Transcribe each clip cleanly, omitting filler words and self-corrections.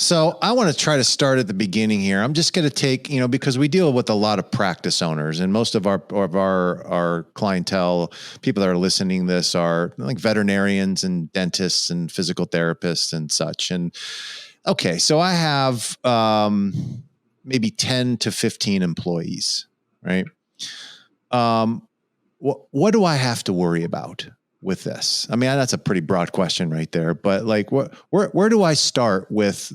So I want to try to start at the beginning here. I'm just going to take, because we deal with a lot of practice owners, and most of our clientele, people that are listening to this, are like veterinarians and dentists and physical therapists and such. And okay, so I have maybe 10 to 15 employees, right? What do I have to worry about with this? I mean, that's a pretty broad question right there, but like, where do I start with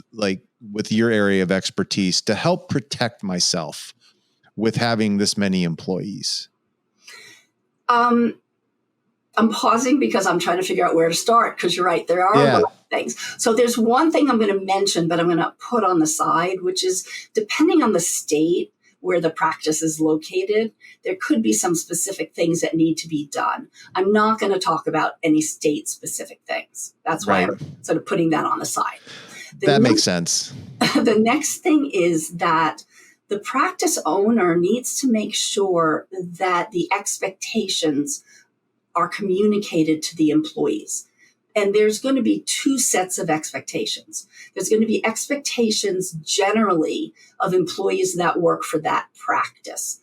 your area of expertise to help protect myself with having this many employees? I'm pausing because I'm trying to figure out where to start, because you're right, there are a lot of things. So there's one thing I'm going to mention, but I'm going to put on the side, which is depending on the state where the practice is located, there could be some specific things that need to be done. I'm not going to talk about any state-specific things. That's why I'm sort of putting that on the side. That makes sense. The next thing is that the practice owner needs to make sure that the expectations are communicated to the employees. And there's going to be two sets of expectations. There's going to be expectations generally of employees that work for that practice.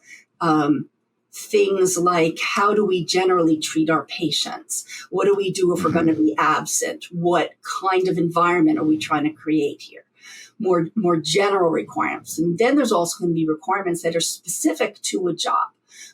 Things like, how do we generally treat our patients? What do we do if we're going to be absent? What kind of environment are we trying to create here? More general requirements. And then there's also going to be requirements that are specific to a job.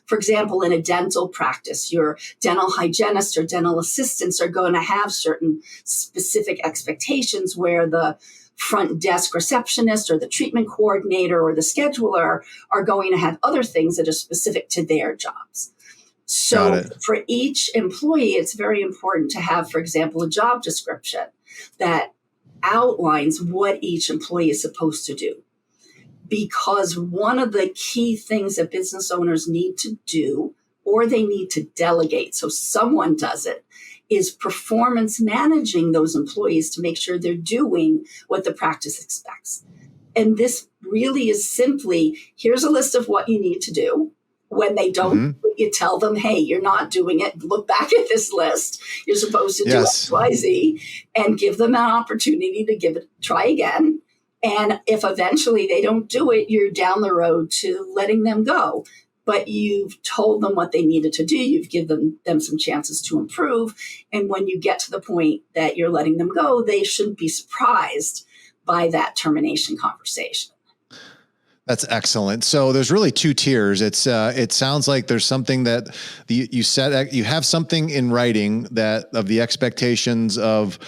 For example, in a dental practice, your dental hygienist or dental assistants are going to have certain specific expectations where the front desk receptionist or the treatment coordinator or the scheduler are going to have other things that are specific to their jobs. So for each employee, it's very important to have, for example, a job description that outlines what each employee is supposed to do. Because one of the key things that business owners need to do, or they need to delegate, so someone does it, is performance managing those employees to make sure they're doing what the practice expects. And this really is simply, here's a list of what you need to do. When they don't, you tell them, hey, you're not doing it. Look back at this list. You're supposed to do X, Y, Z, and give them an opportunity to try again. And if eventually they don't do it, you're down the road to letting them go. But you've told them what they needed to do. You've given them some chances to improve. And when you get to the point that you're letting them go, they shouldn't be surprised by that termination conversation. That's excellent. So there's really two tiers. It sounds like there's something that you said, you have something in writing that of the expectations of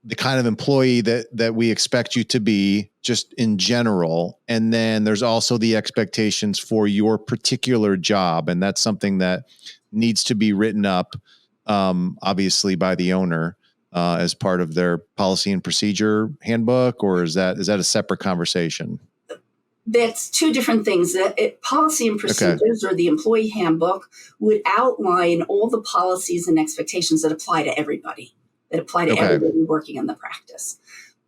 the kind of employee that we expect you to be just in general. And then there's also the expectations for your particular job. And that's something that needs to be written up, obviously by the owner, as part of their policy and procedure handbook, or is that a separate conversation? That's two different things. Policy and procedures or the employee handbook would outline all the policies and expectations that apply to everybody. That apply to everybody working in the practice.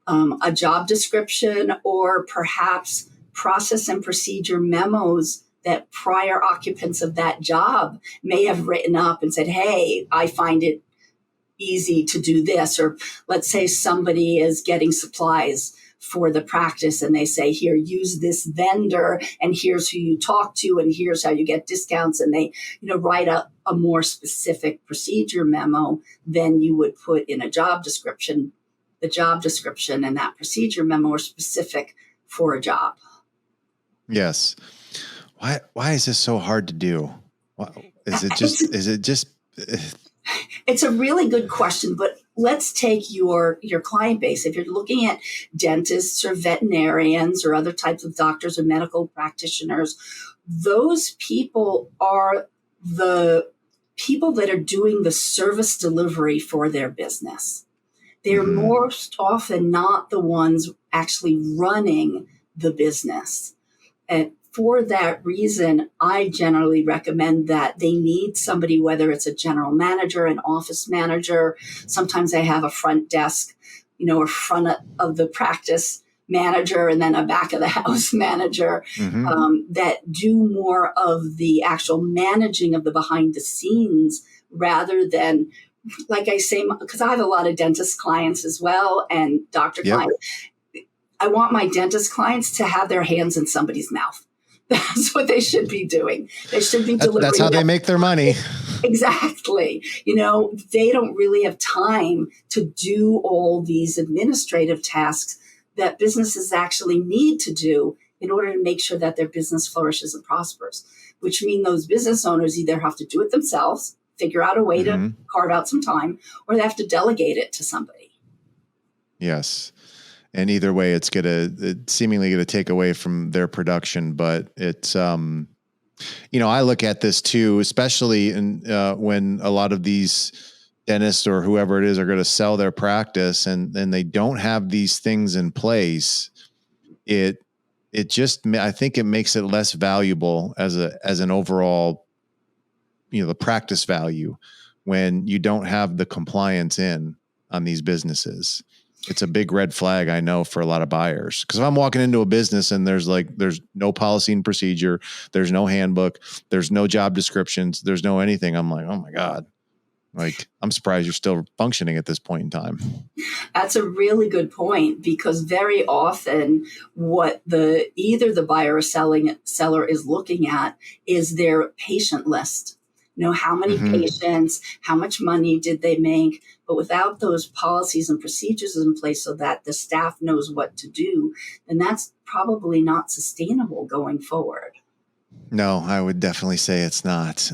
A job description, or perhaps process and procedure memos that prior occupants of that job may have written up and said, hey, I find it easy to do this. Or let's say somebody is getting supplies for the practice and they say, here, use this vendor, and here's who you talk to, and here's how you get discounts. And they, write a more specific procedure memo than you would put in a job description. The job description and that procedure memo are specific for a job. Yes. Why is this so hard to do? Is it just? It's a really good question, but let's take your client base. If you're looking at dentists or veterinarians or other types of doctors or medical practitioners, those people are the people that are doing the service delivery for their business. They're most often not the ones actually running the business. And for that reason, I generally recommend that they need somebody, whether it's a general manager, an office manager. Sometimes they have a front desk, or front of the practice manager, and then a back of the house manager that do more of the actual managing of the behind the scenes, rather than, like I say, because I have a lot of dentist clients as well and doctor clients. I want my dentist clients to have their hands in somebody's mouth. That's what they should be doing. They should be delivering. That's how they make their money. Exactly. They don't really have time to do all these administrative tasks that businesses actually need to do in order to make sure that their business flourishes and prospers, which mean those business owners either have to do it themselves, figure out a way to carve out some time, or they have to delegate it to somebody. Yes. And either way, it's seemingly going to take away from their production. But it's, I look at this too, especially when a lot of these dentists or whoever it is are going to sell their practice and they don't have these things in place. I think it makes it less valuable as an overall, the practice value when you don't have the compliance on these businesses. It's a big red flag, I know, for a lot of buyers. Because if I'm walking into a business and there's no policy and procedure, there's no handbook, there's no job descriptions, there's no anything, I'm like, oh my God. I'm surprised you're still functioning at this point in time. That's a really good point, because very often what either the buyer or seller is looking at is their patient list. How many patients, how much money did they make? But without those policies and procedures in place so that the staff knows what to do, then that's probably not sustainable going forward. No, I would definitely say it's not.